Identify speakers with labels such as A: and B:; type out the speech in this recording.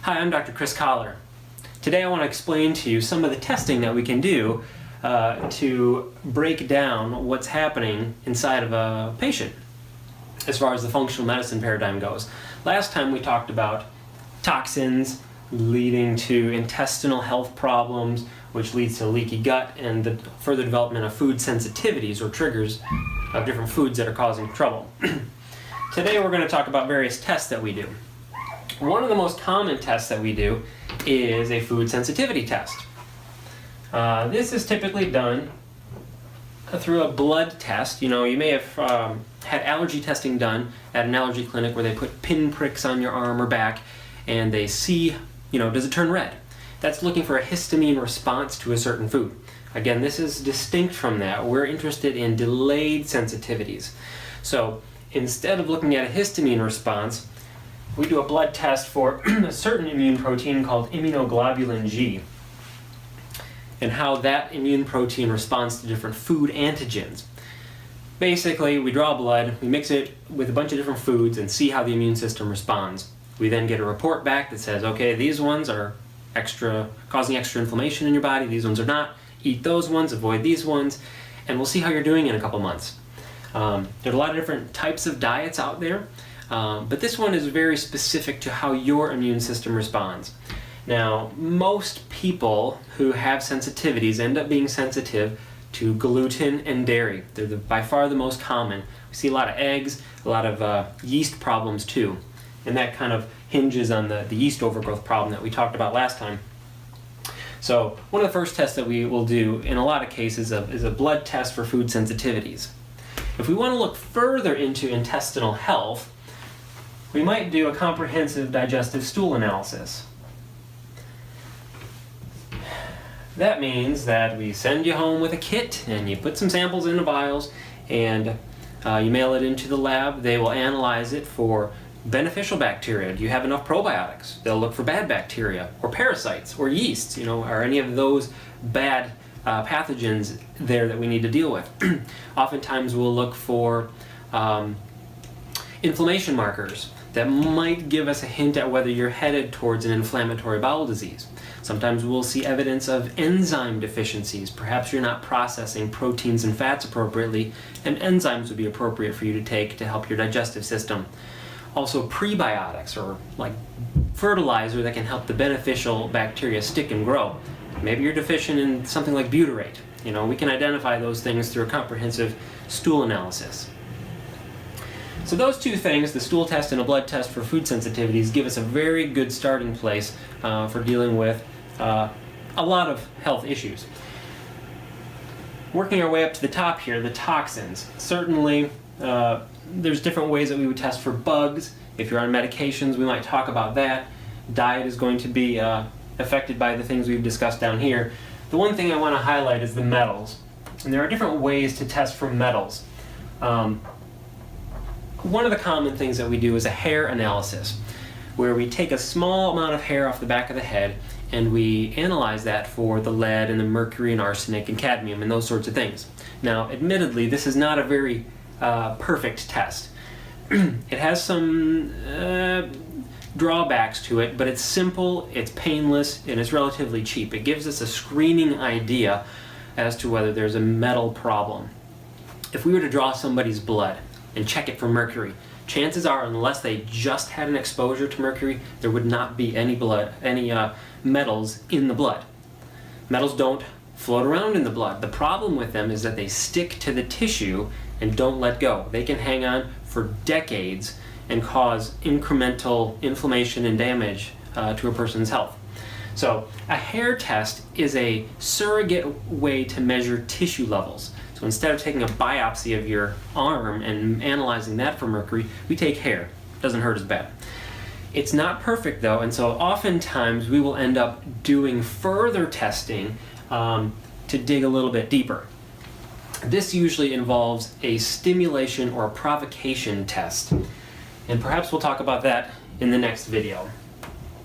A: Hi, I'm Dr. Chris Collar. Today I want to explain to you some of the testing that we can do to break down what's happening inside of a patient as far as the functional medicine paradigm goes. Last time we talked about toxins leading to intestinal health problems, which leads to leaky gut and the further development of food sensitivities or triggers of different foods that are causing trouble. Today we're going to talk about various tests that we do. One of the most common tests that we do is a food sensitivity test. This is typically done through a blood test. You know, you may have had allergy testing done at an allergy clinic where they put pinpricks on your arm or back and they see, does it turn red? That's looking for a histamine response to a certain food. Again, this is distinct from that. We're interested in delayed sensitivities. So instead of looking at a histamine response, we do a blood test for a certain immune protein called immunoglobulin G and how that immune protein responds to different food antigens. Basically, we draw blood, we mix it with a bunch of different foods and see how the immune system responds. We then get a report back that says, okay, these ones are causing extra inflammation in your body, these ones are not. Eat those ones, avoid these ones, and we'll see how you're doing in a couple months. There are a lot of different types of diets out there. But this one is very specific to how your immune system responds. Now, most people who have sensitivities end up being sensitive to gluten and dairy. They're by far the most common. We see a lot of eggs, a lot of yeast problems too. And that kind of hinges on the yeast overgrowth problem that we talked about last time. So one of the first tests that we will do in a lot of cases is a blood test for food sensitivities. If we want to look further into intestinal health, we might do a comprehensive digestive stool analysis. That means that we send you home with a kit and you put some samples into vials and you mail it into the lab. They will analyze it for beneficial bacteria. Do you have enough probiotics? They'll look for bad bacteria or parasites or yeasts, are any of those bad pathogens there that we need to deal with. Oftentimes we'll look for inflammation markers that might give us a hint at whether you're headed towards an inflammatory bowel disease. Sometimes we'll see evidence of enzyme deficiencies. Perhaps you're not processing proteins and fats appropriately, and enzymes would be appropriate for you to take to help your digestive system. Also prebiotics, or like fertilizer that can help the beneficial bacteria stick and grow. Maybe you're deficient in something like butyrate. We can identify those things through a comprehensive stool analysis. So those two things, the stool test and a blood test for food sensitivities, give us a very good starting place for dealing with a lot of health issues. Working our way up to the top here, the toxins. Certainly, there's different ways that we would test for bugs. If you're on medications, we might talk about that. Diet is going to be affected by the things we've discussed down here. The one thing I want to highlight is the metals. And there are different ways to test for metals. One of the common things that we do is a hair analysis, where we take a small amount of hair off the back of the head and we analyze that for the lead and the mercury and arsenic and cadmium and those sorts of things. Now, admittedly, this is not a very perfect test. It has some drawbacks to it, but it's simple, it's painless, and it's relatively cheap. It gives us a screening idea as to whether there's a metal problem. If we were to draw somebody's blood and check it for mercury, chances are, unless they just had an exposure to mercury, there would not be any metals in the blood. Metals don't float around in the blood. The problem with them is that they stick to the tissue and don't let go. They can hang on for decades and cause incremental inflammation and damage to a person's health. So a hair test is a surrogate way to measure tissue levels. So instead of taking a biopsy of your arm and analyzing that for mercury, we take hair. Doesn't hurt as bad. It's not perfect though, and so oftentimes we will end up doing further testing to dig a little bit deeper. This usually involves a stimulation or a provocation test, and perhaps we'll talk about that in the next video.